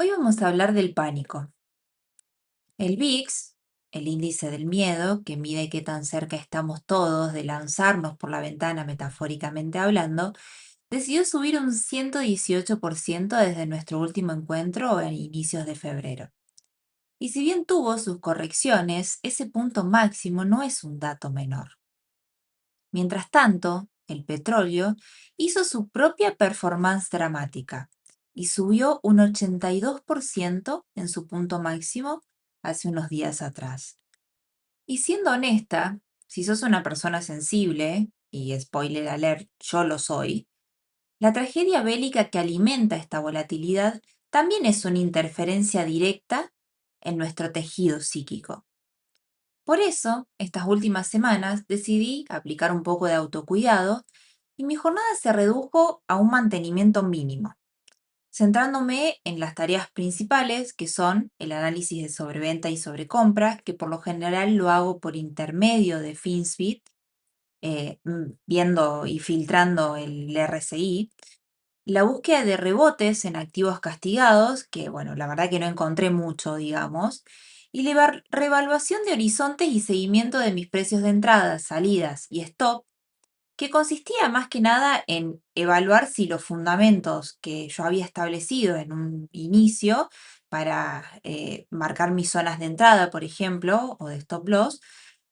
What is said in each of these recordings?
Hoy vamos a hablar del pánico. El VIX, el índice del miedo, que mide qué tan cerca estamos todos de lanzarnos por la ventana metafóricamente hablando, decidió subir un 118% desde nuestro último encuentro en inicios de febrero. Y si bien tuvo sus correcciones, ese punto máximo no es un dato menor. Mientras tanto, el petróleo hizo su propia performance dramática y subió un 82% en su punto máximo hace unos días atrás. Y siendo honesta, si sos una persona sensible, y spoiler alert, yo lo soy, la tragedia bélica que alimenta esta volatilidad también es una interferencia directa en nuestro tejido psíquico. Por eso, estas últimas semanas decidí aplicar un poco de autocuidado y mi jornada se redujo a un mantenimiento mínimo, centrándome en las tareas principales que son el análisis de sobreventa y sobrecompra, que por lo general lo hago por intermedio de FinSpeed, viendo y filtrando el RSI, la búsqueda de rebotes en activos castigados, que bueno, la verdad que no encontré mucho, digamos, y la revaluación de horizontes y seguimiento de mis precios de entrada, salidas y stop, que consistía más que nada en evaluar si los fundamentos que yo había establecido en un inicio para marcar mis zonas de entrada, por ejemplo, o de stop loss,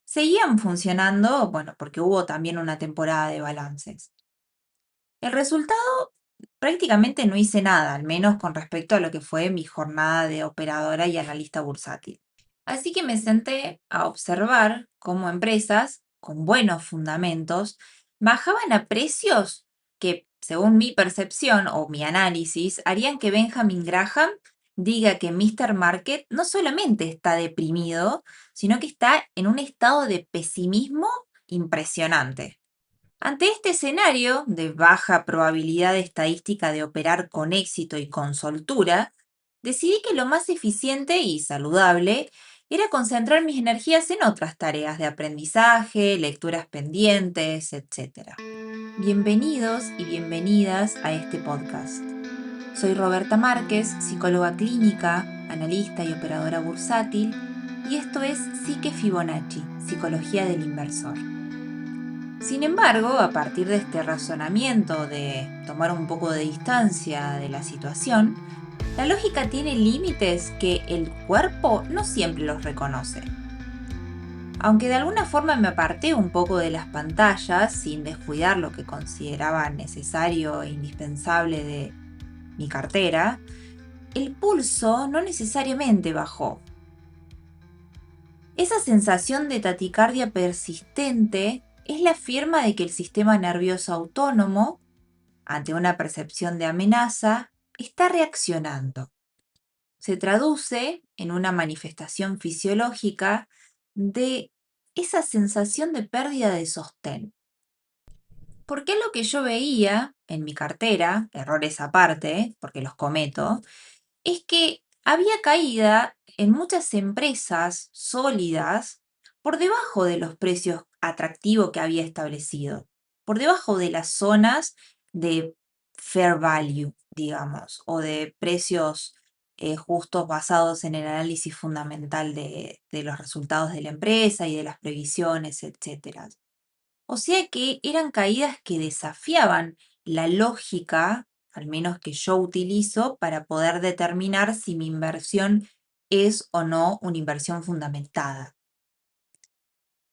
seguían funcionando, bueno, porque hubo también una temporada de balances. El resultado, prácticamente no hice nada, al menos con respecto a lo que fue mi jornada de operadora y analista bursátil. Así que me senté a observar cómo empresas con buenos fundamentos bajaban a precios que, según mi percepción o mi análisis, harían que Benjamin Graham diga que Mr. Market no solamente está deprimido, sino que está en un estado de pesimismo impresionante. Ante este escenario de baja probabilidad estadística de operar con éxito y con soltura, decidí que lo más eficiente y saludable era concentrar mis energías en otras tareas de aprendizaje, lecturas pendientes, etc. Bienvenidos y bienvenidas a este podcast. Soy Roberta Márquez, psicóloga clínica, analista y operadora bursátil, y esto es Psique Fibonacci, Psicología del Inversor. Sin embargo, a partir de este razonamiento de tomar un poco de distancia de la situación, la lógica tiene límites que el cuerpo no siempre los reconoce. Aunque de alguna forma me aparté un poco de las pantallas sin descuidar lo que consideraba necesario e indispensable de mi cartera, el pulso no necesariamente bajó. Esa sensación de taticardia persistente es la firma de que el sistema nervioso autónomo, ante una percepción de amenaza, está reaccionando. Se traduce en una manifestación fisiológica de esa sensación de pérdida de sostén. Porque lo que yo veía en mi cartera, errores aparte, porque los cometo, es que había caída en muchas empresas sólidas por debajo de los precios atractivos que había establecido, por debajo de las zonas de fair value, digamos, o de precios justos basados en el análisis fundamental de los resultados de la empresa y de las previsiones, etcétera. O sea que eran caídas que desafiaban la lógica, al menos que yo utilizo, para poder determinar si mi inversión es o no una inversión fundamentada.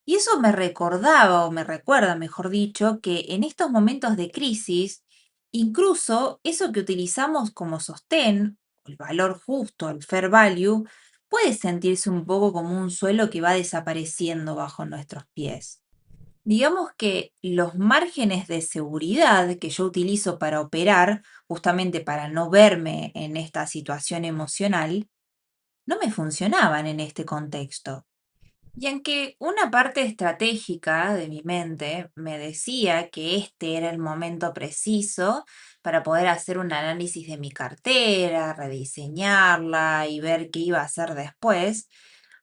Y eso me recordaba, o me recuerda, mejor dicho, que en estos momentos de crisis, incluso eso que utilizamos como sostén, el valor justo, el fair value, puede sentirse un poco como un suelo que va desapareciendo bajo nuestros pies. Digamos que los márgenes de seguridad que yo utilizo para operar, justamente para no verme en esta situación emocional, no me funcionaban en este contexto. Y aunque una parte estratégica de mi mente me decía que este era el momento preciso para poder hacer un análisis de mi cartera, rediseñarla y ver qué iba a hacer después,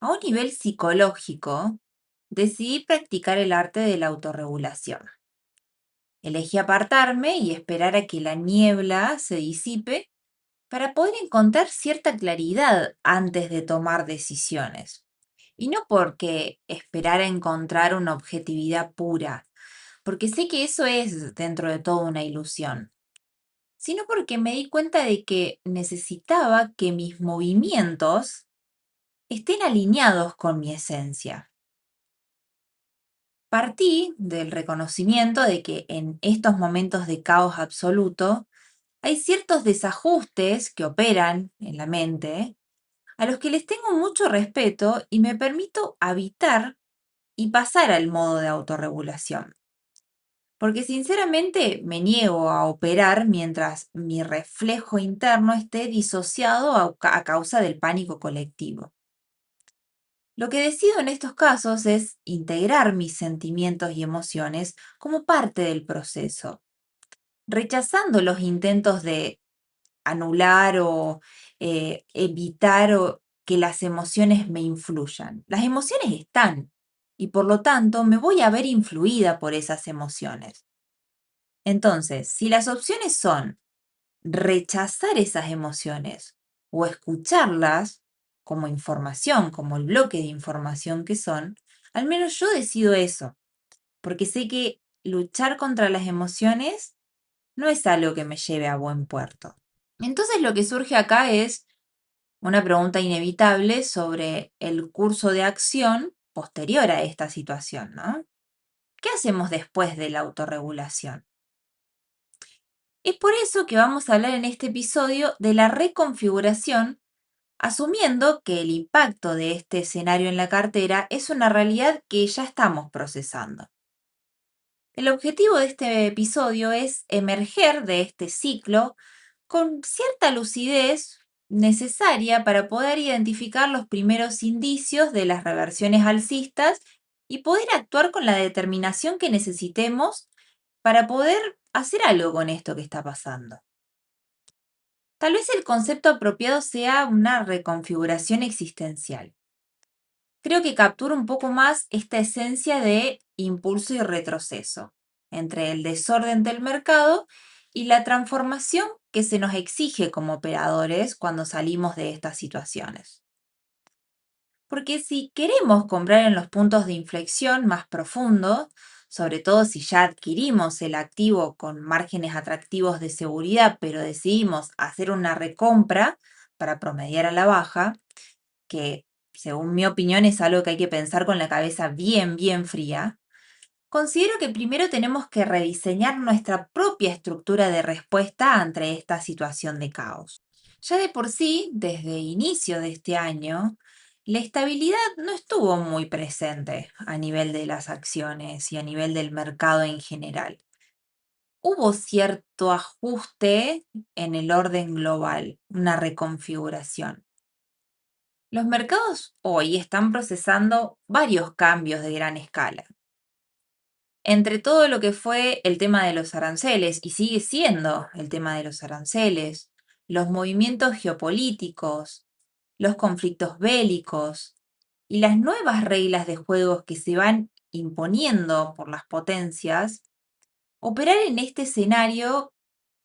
a un nivel psicológico, decidí practicar el arte de la autorregulación. Elegí apartarme y esperar a que la niebla se disipe para poder encontrar cierta claridad antes de tomar decisiones. Y no porque esperar a encontrar una objetividad pura, porque sé que eso es dentro de todo una ilusión, sino porque me di cuenta de que necesitaba que mis movimientos estén alineados con mi esencia. Partí del reconocimiento de que en estos momentos de caos absoluto hay ciertos desajustes que operan en la mente a los que les tengo mucho respeto y me permito habitar y pasar al modo de autorregulación. Porque sinceramente me niego a operar mientras mi reflejo interno esté disociado a causa del pánico colectivo. Lo que decido en estos casos es integrar mis sentimientos y emociones como parte del proceso, rechazando los intentos de anular o evitar que las emociones me influyan. Las emociones están y por lo tanto me voy a ver influida por esas emociones. Entonces, si las opciones son rechazar esas emociones o escucharlas como información, como el bloque de información que son, al menos yo decido eso, porque sé que luchar contra las emociones no es algo que me lleve a buen puerto. Entonces lo que surge acá es una pregunta inevitable sobre el curso de acción posterior a esta situación, ¿no? ¿Qué hacemos después de la autorregulación? Es por eso que vamos a hablar en este episodio de la reconfiguración, asumiendo que el impacto de este escenario en la cartera es una realidad que ya estamos procesando. El objetivo de este episodio es emerger de este ciclo con cierta lucidez necesaria para poder identificar los primeros indicios de las reversiones alcistas y poder actuar con la determinación que necesitemos para poder hacer algo con esto que está pasando. Tal vez el concepto apropiado sea una reconfiguración existencial. Creo que captura un poco más esta esencia de impulso y retroceso entre el desorden del mercado y la transformación que se nos exige como operadores cuando salimos de estas situaciones. Porque si queremos comprar en los puntos de inflexión más profundos, sobre todo si ya adquirimos el activo con márgenes atractivos de seguridad, pero decidimos hacer una recompra para promediar a la baja, que según mi opinión es algo que hay que pensar con la cabeza bien, bien fría, considero que primero tenemos que rediseñar nuestra propia estructura de respuesta ante esta situación de caos. Ya de por sí, desde inicio de este año, la estabilidad no estuvo muy presente a nivel de las acciones y a nivel del mercado en general. Hubo cierto ajuste en el orden global, una reconfiguración. Los mercados hoy están procesando varios cambios de gran escala. Entre todo lo que fue el tema de los aranceles, y sigue siendo el tema de los aranceles, los movimientos geopolíticos, los conflictos bélicos y las nuevas reglas de juegos que se van imponiendo por las potencias, operar en este escenario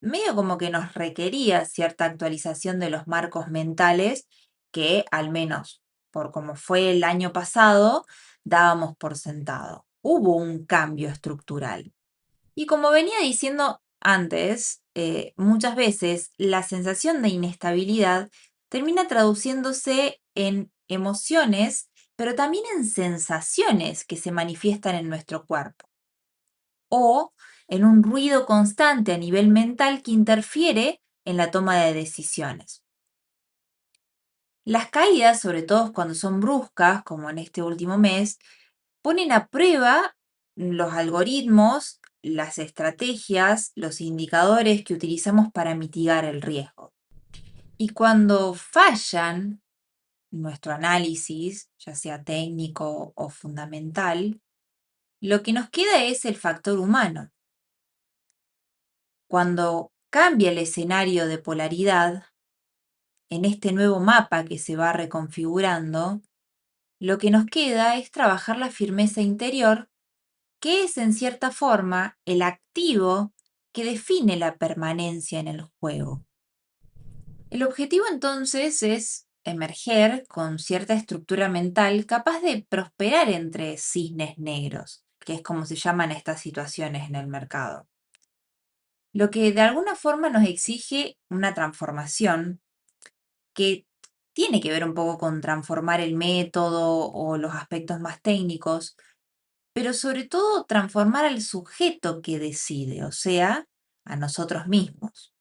medio como que nos requería cierta actualización de los marcos mentales que, al menos por como fue el año pasado, dábamos por sentado. Hubo un cambio estructural. Y como venía diciendo antes, muchas veces la sensación de inestabilidad termina traduciéndose en emociones, pero también en sensaciones que se manifiestan en nuestro cuerpo o en un ruido constante a nivel mental que interfiere en la toma de decisiones. Las caídas, sobre todo cuando son bruscas, como en este último mes, ponen a prueba los algoritmos, las estrategias, los indicadores que utilizamos para mitigar el riesgo. Y cuando fallan nuestro análisis, ya sea técnico o fundamental, lo que nos queda es el factor humano. Cuando cambia el escenario de polaridad, en este nuevo mapa que se va reconfigurando, lo que nos queda es trabajar la firmeza interior, que es en cierta forma el activo que define la permanencia en el juego. El objetivo entonces es emerger con cierta estructura mental capaz de prosperar entre cisnes negros, que es como se llaman estas situaciones en el mercado. Lo que de alguna forma nos exige una transformación que tiene que ver un poco con transformar el método o los aspectos más técnicos, pero sobre todo transformar al sujeto que decide, o sea, a nosotros mismos.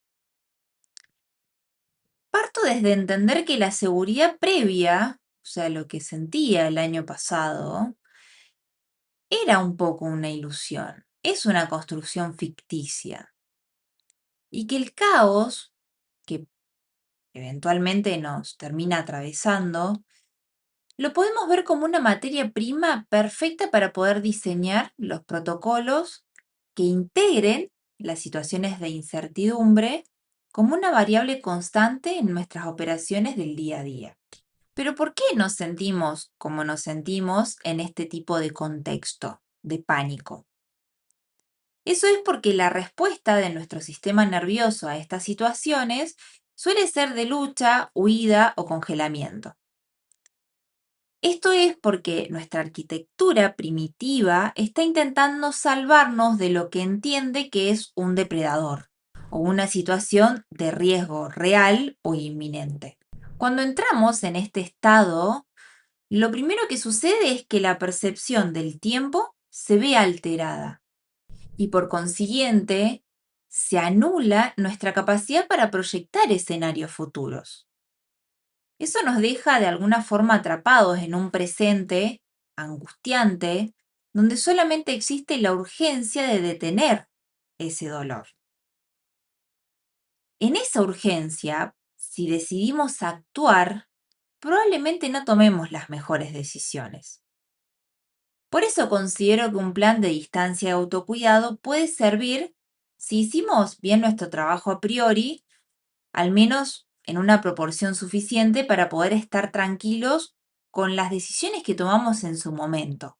Parto desde entender que la seguridad previa, o sea, lo que sentía el año pasado, era un poco una ilusión, es una construcción ficticia, y que el caos, que eventualmente nos termina atravesando, lo podemos ver como una materia prima perfecta para poder diseñar los protocolos que integren las situaciones de incertidumbre como una variable constante en nuestras operaciones del día a día. Pero ¿por qué nos sentimos como nos sentimos en este tipo de contexto de pánico? Eso es porque la respuesta de nuestro sistema nervioso a estas situaciones suele ser de lucha, huida o congelamiento. Esto es porque nuestra arquitectura primitiva está intentando salvarnos de lo que entiende que es un depredador o una situación de riesgo real o inminente. Cuando entramos en este estado, lo primero que sucede es que la percepción del tiempo se ve alterada y por consiguiente se anula nuestra capacidad para proyectar escenarios futuros. Eso nos deja de alguna forma atrapados en un presente angustiante donde solamente existe la urgencia de detener ese dolor. En esa urgencia, si decidimos actuar, probablemente no tomemos las mejores decisiones. Por eso considero que un plan de distancia de autocuidado puede servir si hicimos bien nuestro trabajo a priori, al menos en una proporción suficiente para poder estar tranquilos con las decisiones que tomamos en su momento.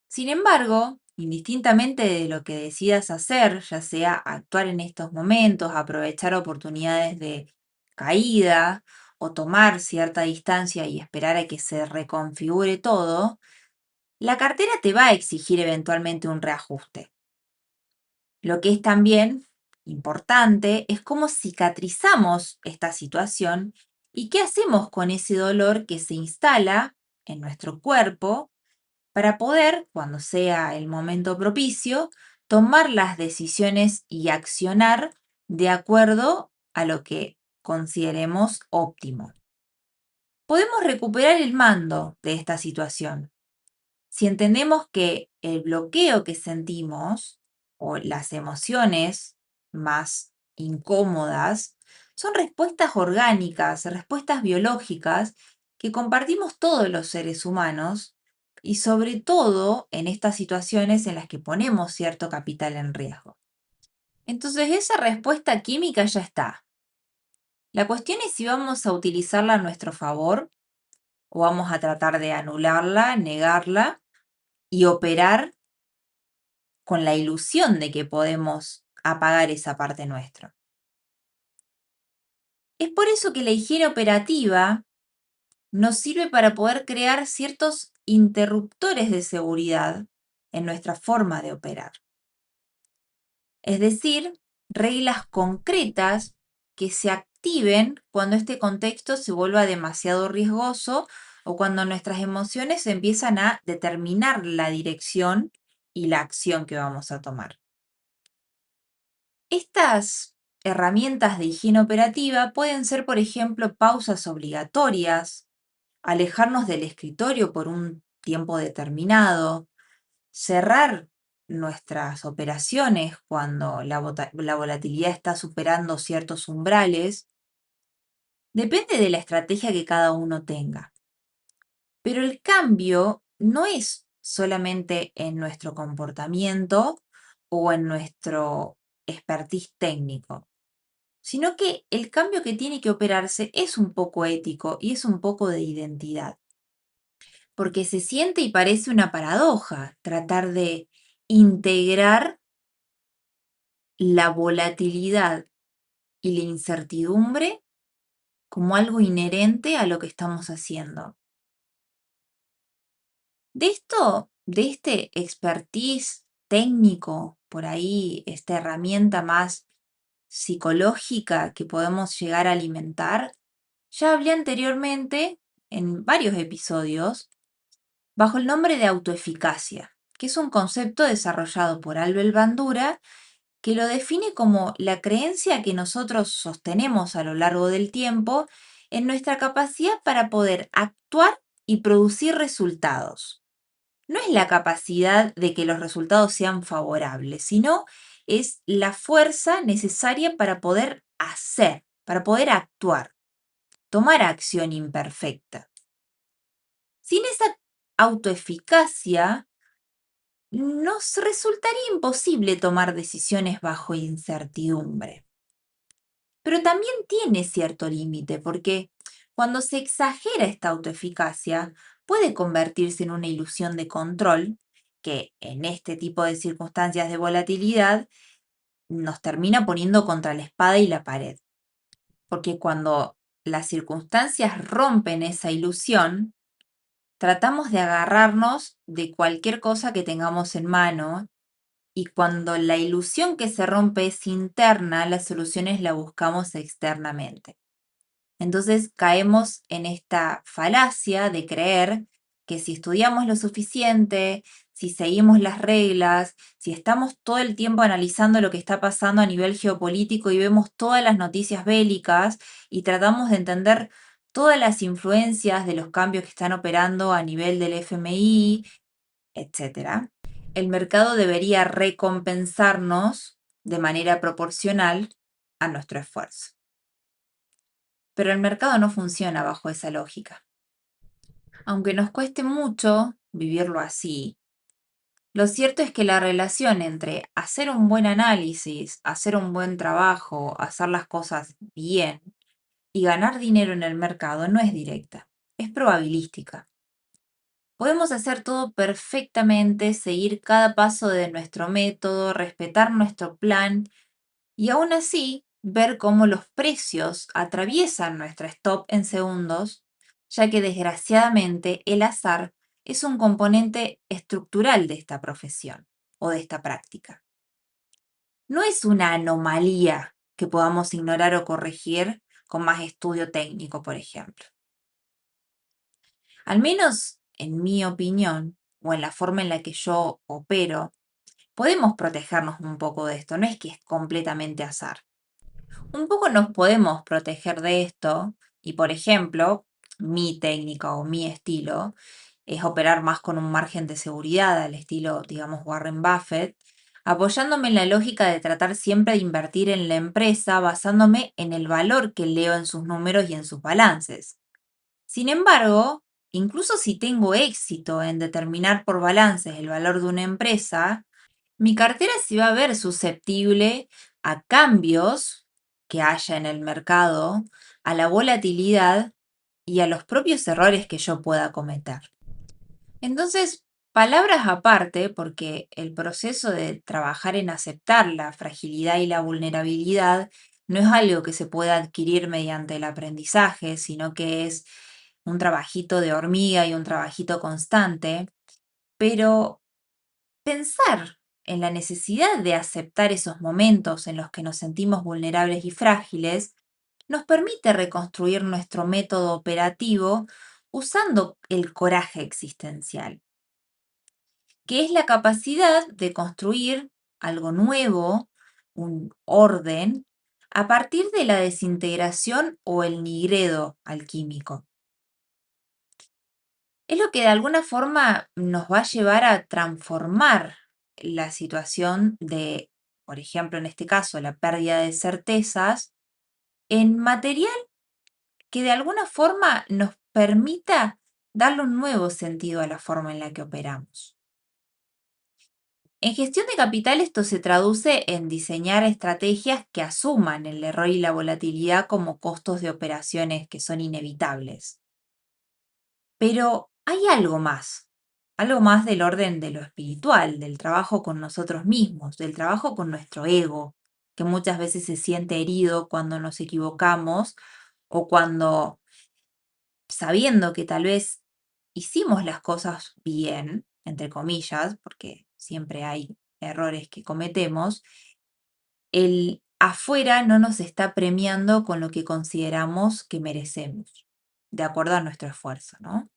Sin embargo, indistintamente de lo que decidas hacer, ya sea actuar en estos momentos, aprovechar oportunidades de caída o tomar cierta distancia y esperar a que se reconfigure todo, la cartera te va a exigir eventualmente un reajuste. Lo que es también importante es cómo cicatrizamos esta situación y qué hacemos con ese dolor que se instala en nuestro cuerpo para poder, cuando sea el momento propicio, tomar las decisiones y accionar de acuerdo a lo que consideremos óptimo. Podemos recuperar el mando de esta situación si entendemos que el bloqueo que sentimos o las emociones más incómodas son respuestas orgánicas, respuestas biológicas que compartimos todos los seres humanos y sobre todo en estas situaciones en las que ponemos cierto capital en riesgo. Entonces esa respuesta química ya está. La cuestión es si vamos a utilizarla a nuestro favor o vamos a tratar de anularla, negarla y operar con la ilusión de que podemos apagar esa parte nuestra. Es por eso que la higiene operativa nos sirve para poder crear ciertos interruptores de seguridad en nuestra forma de operar. Es decir, reglas concretas que se activen cuando este contexto se vuelva demasiado riesgoso o cuando nuestras emociones empiezan a determinar la dirección y la acción que vamos a tomar. Estas herramientas de higiene operativa pueden ser, por ejemplo, pausas obligatorias, alejarnos del escritorio por un tiempo determinado, cerrar nuestras operaciones cuando la volatilidad está superando ciertos umbrales. Depende de la estrategia que cada uno tenga. Pero el cambio no es solamente en nuestro comportamiento o en nuestro expertise técnico, sino que el cambio que tiene que operarse es un poco ético y es un poco de identidad, porque se siente y parece una paradoja tratar de integrar la volatilidad y la incertidumbre como algo inherente a lo que estamos haciendo. De este expertise técnico, por ahí, esta herramienta más psicológica que podemos llegar a alimentar, ya hablé anteriormente en varios episodios bajo el nombre de autoeficacia, que es un concepto desarrollado por Albert Bandura que lo define como la creencia que nosotros sostenemos a lo largo del tiempo en nuestra capacidad para poder actuar y producir resultados. No es la capacidad de que los resultados sean favorables, sino es la fuerza necesaria para poder hacer, para poder actuar, tomar acción imperfecta. Sin esa autoeficacia, nos resultaría imposible tomar decisiones bajo incertidumbre. Pero también tiene cierto límite, porque cuando se exagera esta autoeficacia, puede convertirse en una ilusión de control que en este tipo de circunstancias de volatilidad nos termina poniendo contra la espada y la pared. Porque cuando las circunstancias rompen esa ilusión, tratamos de agarrarnos de cualquier cosa que tengamos en mano y cuando la ilusión que se rompe es interna, las soluciones las buscamos externamente. Entonces caemos en esta falacia de creer que si estudiamos lo suficiente, si seguimos las reglas, si estamos todo el tiempo analizando lo que está pasando a nivel geopolítico y vemos todas las noticias bélicas y tratamos de entender todas las influencias de los cambios que están operando a nivel del FMI, etcétera, el mercado debería recompensarnos de manera proporcional a nuestro esfuerzo. Pero el mercado no funciona bajo esa lógica. Aunque nos cueste mucho vivirlo así, lo cierto es que la relación entre hacer un buen análisis, hacer un buen trabajo, hacer las cosas bien y ganar dinero en el mercado no es directa, es probabilística. Podemos hacer todo perfectamente, seguir cada paso de nuestro método, respetar nuestro plan y aún así ver cómo los precios atraviesan nuestra stop en segundos, ya que desgraciadamente el azar es un componente estructural de esta profesión o de esta práctica. No es una anomalía que podamos ignorar o corregir con más estudio técnico, por ejemplo. Al menos en mi opinión o en la forma en la que yo opero, podemos protegernos un poco de esto, no es que es completamente azar. Un poco nos podemos proteger de esto y, por ejemplo, mi técnica o mi estilo es operar más con un margen de seguridad al estilo, digamos, Warren Buffett, apoyándome en la lógica de tratar siempre de invertir en la empresa basándome en el valor que leo en sus números y en sus balances. Sin embargo, incluso si tengo éxito en determinar por balances el valor de una empresa, mi cartera se va a ver susceptible a cambios que haya en el mercado, a la volatilidad y a los propios errores que yo pueda cometer. Entonces, palabras aparte, porque el proceso de trabajar en aceptar la fragilidad y la vulnerabilidad no es algo que se pueda adquirir mediante el aprendizaje, sino que es un trabajito de hormiga y un trabajito constante, pero pensar en la necesidad de aceptar esos momentos en los que nos sentimos vulnerables y frágiles nos permite reconstruir nuestro método operativo usando el coraje existencial, que es la capacidad de construir algo nuevo, un orden, a partir de la desintegración o el nigredo alquímico. Es lo que de alguna forma nos va a llevar a transformar la situación de, por ejemplo, en este caso, la pérdida de certezas, en material que de alguna forma nos permita darle un nuevo sentido a la forma en la que operamos. En gestión de capital esto se traduce en diseñar estrategias que asuman el error y la volatilidad como costos de operaciones que son inevitables. Pero hay algo más del orden de lo espiritual, del trabajo con nosotros mismos, del trabajo con nuestro ego, que muchas veces se siente herido cuando nos equivocamos o cuando, sabiendo que tal vez hicimos las cosas bien, entre comillas, porque siempre hay errores que cometemos, el afuera no nos está premiando con lo que consideramos que merecemos, de acuerdo a nuestro esfuerzo, ¿no?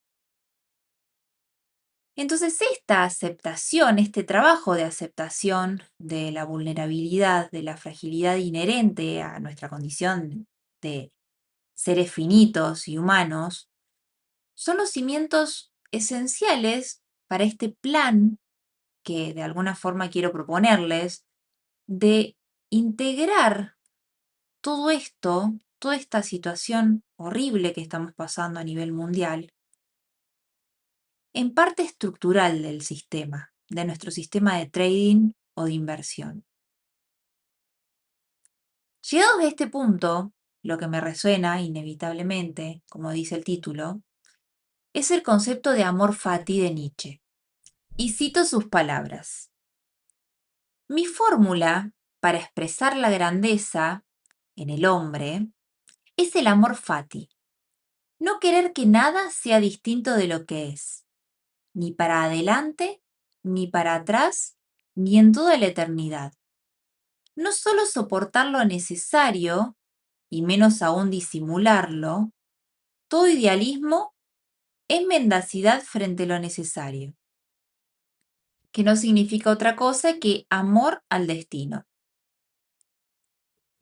Entonces, esta aceptación, este trabajo de aceptación de la vulnerabilidad, de la fragilidad inherente a nuestra condición de seres finitos y humanos, son los cimientos esenciales para este plan que de alguna forma quiero proponerles de integrar todo esto, toda esta situación horrible que estamos pasando a nivel mundial, en parte estructural del sistema, de nuestro sistema de trading o de inversión. Llegados a este punto, lo que me resuena inevitablemente, como dice el título, es el concepto de amor fati de Nietzsche. Y cito sus palabras. Mi fórmula para expresar la grandeza en el hombre es el amor fati. No querer que nada sea distinto de lo que es, ni para adelante, ni para atrás, ni en toda la eternidad. No solo soportar lo necesario, y menos aún disimularlo, todo idealismo es mendacidad frente a lo necesario, que no significa otra cosa que amor al destino.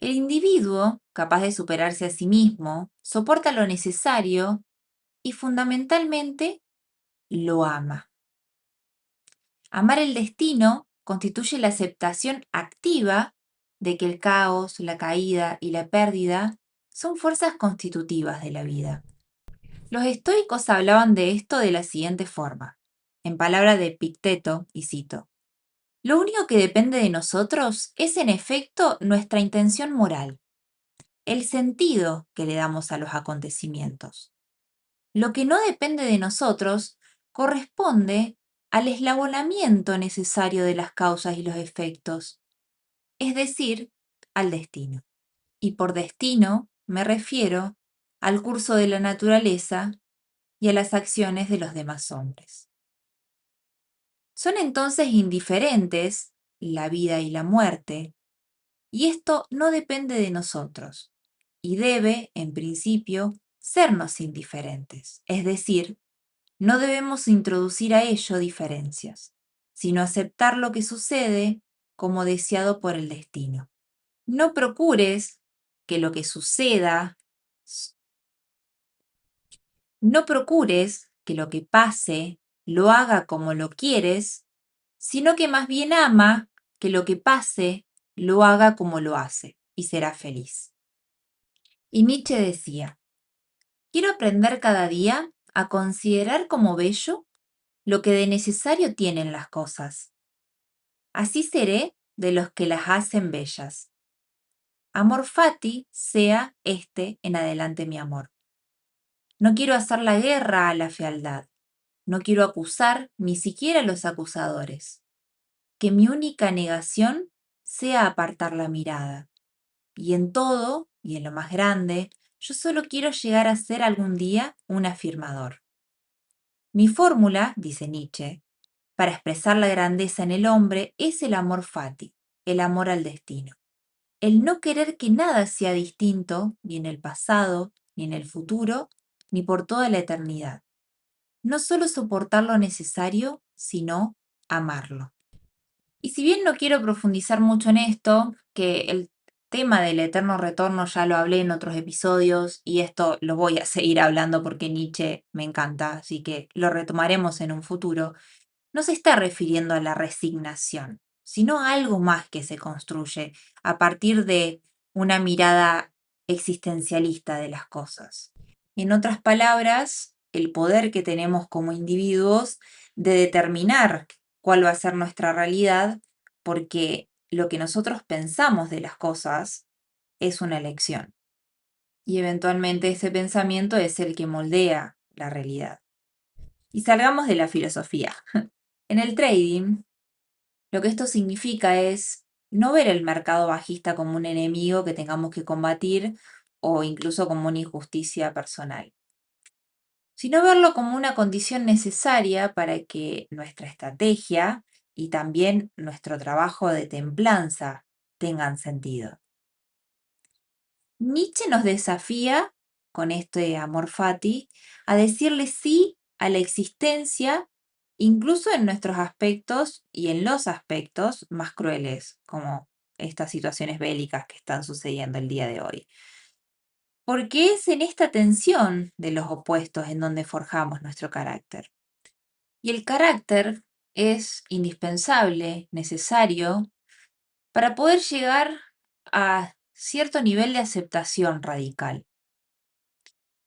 El individuo, capaz de superarse a sí mismo, soporta lo necesario y fundamentalmente lo ama. Amar el destino constituye la aceptación activa de que el caos, la caída y la pérdida son fuerzas constitutivas de la vida. Los estoicos hablaban de esto de la siguiente forma, en palabras de Epicteto, y cito: lo único que depende de nosotros es en efecto nuestra intención moral, el sentido que le damos a los acontecimientos. Lo que no depende de nosotros corresponde al eslabonamiento necesario de las causas y los efectos, es decir, al destino. Y por destino me refiero al curso de la naturaleza y a las acciones de los demás hombres. Son entonces indiferentes la vida y la muerte, y esto no depende de nosotros, y debe, en principio, sernos indiferentes, es decir, no debemos introducir a ello diferencias, sino aceptar lo que sucede como deseado por el destino. No procures que lo que suceda, no procures que lo que pase lo haga como lo quieres, sino que más bien ama que lo que pase lo haga como lo hace y será feliz. Y Nietzsche decía, quiero aprender cada día a considerar como bello lo que de necesario tienen las cosas. Así seré de los que las hacen bellas. Amor fati sea este en adelante mi amor. No quiero hacer la guerra a la fealdad. No quiero acusar ni siquiera a los acusadores. Que mi única negación sea apartar la mirada. Y en todo, y en lo más grande, yo solo quiero llegar a ser algún día un afirmador. Mi fórmula, dice Nietzsche, para expresar la grandeza en el hombre es el amor fati, el amor al destino. El no querer que nada sea distinto, ni en el pasado, ni en el futuro, ni por toda la eternidad. No solo soportar lo necesario, sino amarlo. Y si bien no quiero profundizar mucho en esto, que el tema del eterno retorno ya lo hablé en otros episodios y esto lo voy a seguir hablando porque Nietzsche me encanta, así que lo retomaremos en un futuro, no se está refiriendo a la resignación, sino a algo más que se construye a partir de una mirada existencialista de las cosas. En otras palabras, el poder que tenemos como individuos de determinar cuál va a ser nuestra realidad, porque lo que nosotros pensamos de las cosas es una elección. Y eventualmente ese pensamiento es el que moldea la realidad. Y salgamos de la filosofía. En el trading, lo que esto significa es No ver el mercado bajista como un enemigo que tengamos que combatir o incluso como una injusticia personal, sino verlo como una condición necesaria para que nuestra estrategia y también nuestro trabajo de templanza tengan sentido. Nietzsche nos desafía, con este amor fati, a decirle sí a la existencia, incluso en nuestros aspectos y en los aspectos más crueles, como estas situaciones bélicas que están sucediendo el día de hoy. Porque es en esta tensión de los opuestos en donde forjamos nuestro carácter. Y el carácter es indispensable, necesario, para poder llegar a cierto nivel de aceptación radical,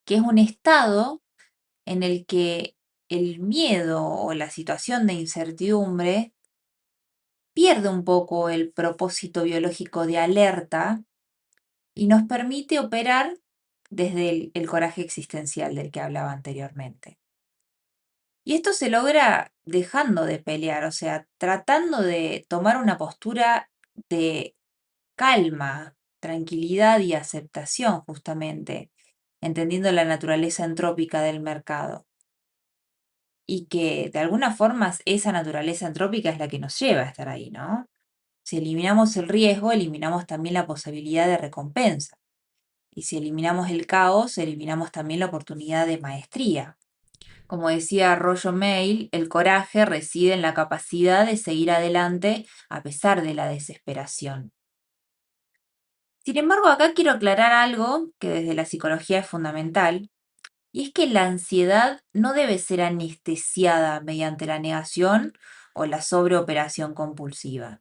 que es un estado en el que el miedo o la situación de incertidumbre pierde un poco el propósito biológico de alerta y nos permite operar desde el coraje existencial del que hablaba anteriormente. Y esto se logra dejando de pelear, o sea, tratando de tomar una postura de calma, tranquilidad y aceptación, justamente, entendiendo la naturaleza entrópica del mercado. Y que de alguna forma esa naturaleza entrópica es la que nos lleva a estar ahí, ¿no? Si eliminamos el riesgo, eliminamos también la posibilidad de recompensa. Y si eliminamos el caos, eliminamos también la oportunidad de maestría. Como decía Rollo Mail, el coraje reside en la capacidad de seguir adelante a pesar de la desesperación. Sin embargo, acá quiero aclarar algo que desde la psicología es fundamental, y es que la ansiedad no debe ser anestesiada mediante la negación o la sobreoperación compulsiva,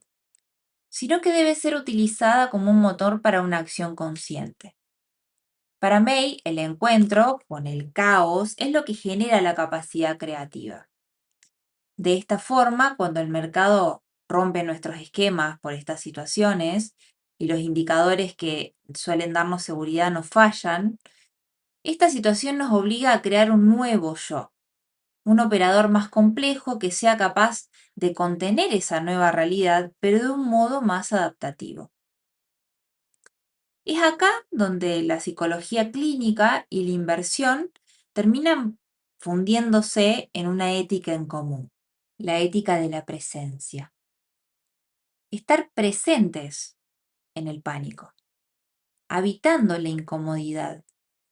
sino que debe ser utilizada como un motor para una acción consciente. Para May, el encuentro con el caos es lo que genera la capacidad creativa. De esta forma, cuando el mercado rompe nuestros esquemas por estas situaciones y los indicadores que suelen darnos seguridad no fallan, esta situación nos obliga a crear un nuevo yo, un operador más complejo que sea capaz de contener esa nueva realidad, pero de un modo más adaptativo. Es acá donde la psicología clínica y la inversión terminan fundiéndose en una ética en común, la ética de la presencia. Estar presentes en el pánico, habitando la incomodidad,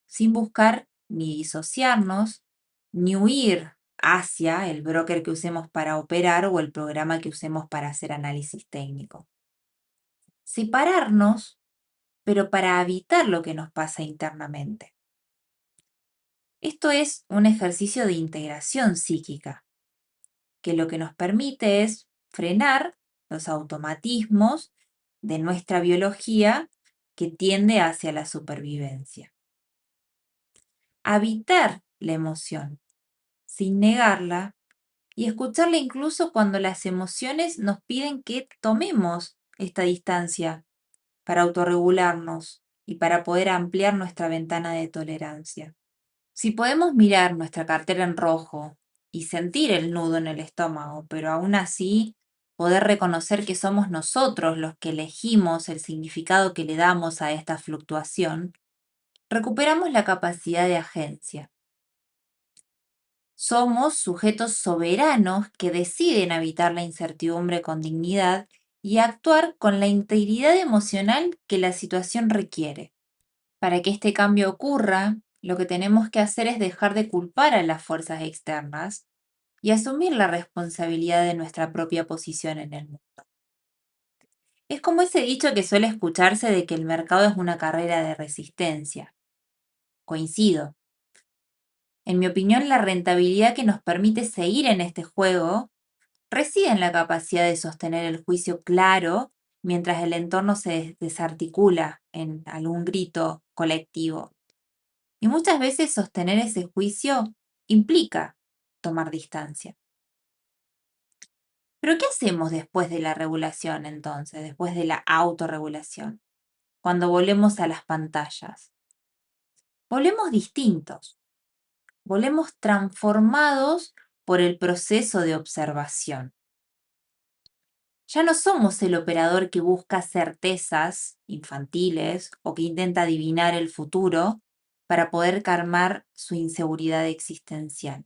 sin buscar ni disociarnos, ni huir hacia el broker que usemos para operar o el programa que usemos para hacer análisis técnico. Separarnos, pero para habitar lo que nos pasa internamente. Esto es un ejercicio de integración psíquica, que lo que nos permite es frenar los automatismos de nuestra biología que tiende hacia la supervivencia. Habitar la emoción, sin negarla, y escucharla incluso cuando las emociones nos piden que tomemos esta distancia para autorregularnos y para poder ampliar nuestra ventana de tolerancia. Si podemos mirar nuestra cartera en rojo y sentir el nudo en el estómago, pero aún así poder reconocer que somos nosotros los que elegimos el significado que le damos a esta fluctuación, recuperamos la capacidad de agencia. Somos sujetos soberanos que deciden habitar la incertidumbre con dignidad y actuar con la integridad emocional que la situación requiere. Para que este cambio ocurra, lo que tenemos que hacer es dejar de culpar a las fuerzas externas y asumir la responsabilidad de nuestra propia posición en el mundo. Es como ese dicho que suele escucharse de que el mercado es una carrera de resistencia. Coincido. En mi opinión, la rentabilidad que nos permite seguir en este juego reside en la capacidad de sostener el juicio claro mientras el entorno se desarticula en algún grito colectivo. Y muchas veces sostener ese juicio implica tomar distancia. Pero ¿qué hacemos después de la regulación entonces, después de la autorregulación? Cuando volvemos a las pantallas. Volvemos distintos, volvemos transformados por el proceso de observación. Ya no somos el operador que busca certezas infantiles o que intenta adivinar el futuro para poder calmar su inseguridad existencial.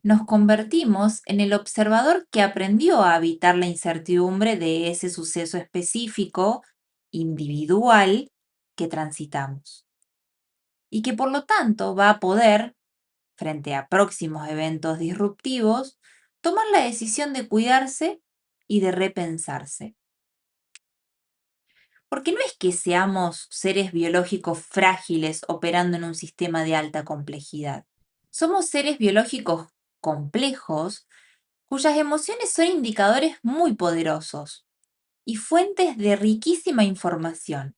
Nos convertimos en el observador que aprendió a habitar la incertidumbre de ese suceso específico, individual, que transitamos. Y que por lo tanto va a poder, frente a próximos eventos disruptivos, tomar la decisión de cuidarse y de repensarse. Porque no es que seamos seres biológicos frágiles operando en un sistema de alta complejidad. Somos seres biológicos complejos cuyas emociones son indicadores muy poderosos y fuentes de riquísima información.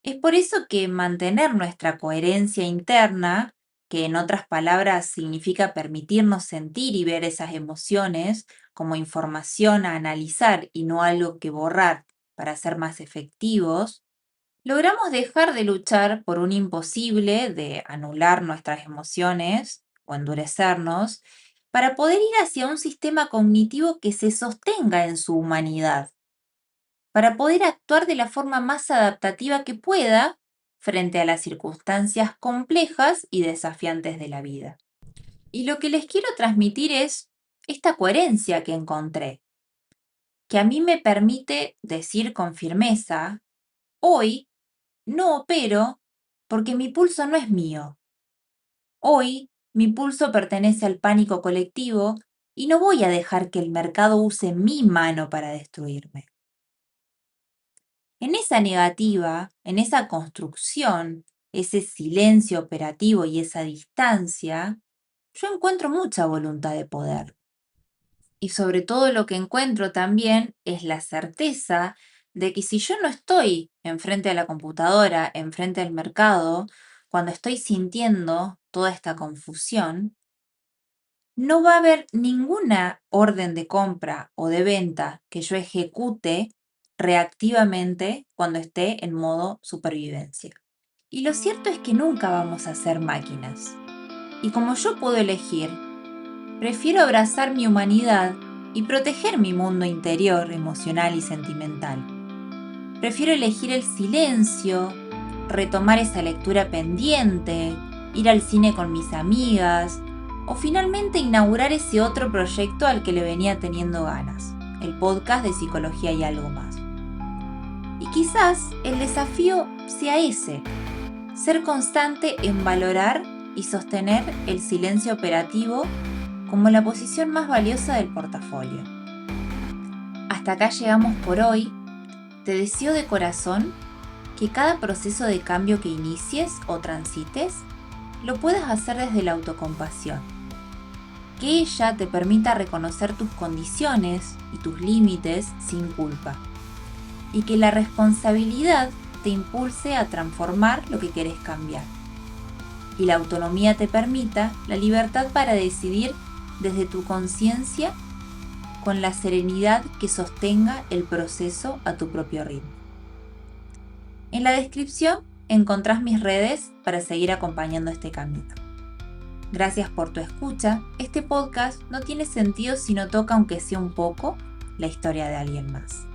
Es por eso que mantener nuestra coherencia interna, que en otras palabras significa permitirnos sentir y ver esas emociones como información a analizar y no algo que borrar para ser más efectivos, logramos dejar de luchar por un imposible de anular nuestras emociones o endurecernos para poder ir hacia un sistema cognitivo que se sostenga en su humanidad, para poder actuar de la forma más adaptativa que pueda frente a las circunstancias complejas y desafiantes de la vida. Y lo que les quiero transmitir es esta coherencia que encontré, que a mí me permite decir con firmeza, hoy no opero porque mi pulso no es mío. Hoy mi pulso pertenece al pánico colectivo y no voy a dejar que el mercado use mi mano para destruirme. En esa negativa, en esa construcción, ese silencio operativo y esa distancia, yo encuentro mucha voluntad de poder. Y sobre todo lo que encuentro también es la certeza de que si yo no estoy enfrente de la computadora, enfrente del mercado, cuando estoy sintiendo toda esta confusión, no va a haber ninguna orden de compra o de venta que yo ejecute reactivamente cuando esté en modo supervivencia. Y lo cierto es que nunca vamos a ser máquinas. Y como yo puedo elegir, prefiero abrazar mi humanidad y proteger mi mundo interior, emocional y sentimental. Prefiero elegir el silencio, retomar esa lectura pendiente, ir al cine con mis amigas o finalmente inaugurar ese otro proyecto al que le venía teniendo ganas, el podcast de Psicología y algo más. Y quizás el desafío sea ese, ser constante en valorar y sostener el silencio operativo como la posición más valiosa del portafolio. Hasta acá llegamos por hoy. Te deseo de corazón que cada proceso de cambio que inicies o transites lo puedas hacer desde la autocompasión. Que ella te permita reconocer tus condiciones y tus límites sin culpa. Y que la responsabilidad te impulse a transformar lo que querés cambiar. Y la autonomía te permita la libertad para decidir desde tu conciencia con la serenidad que sostenga el proceso a tu propio ritmo. En la descripción encontrás mis redes para seguir acompañando este camino. Gracias por tu escucha. Este podcast no tiene sentido si no toca, aunque sea un poco, la historia de alguien más.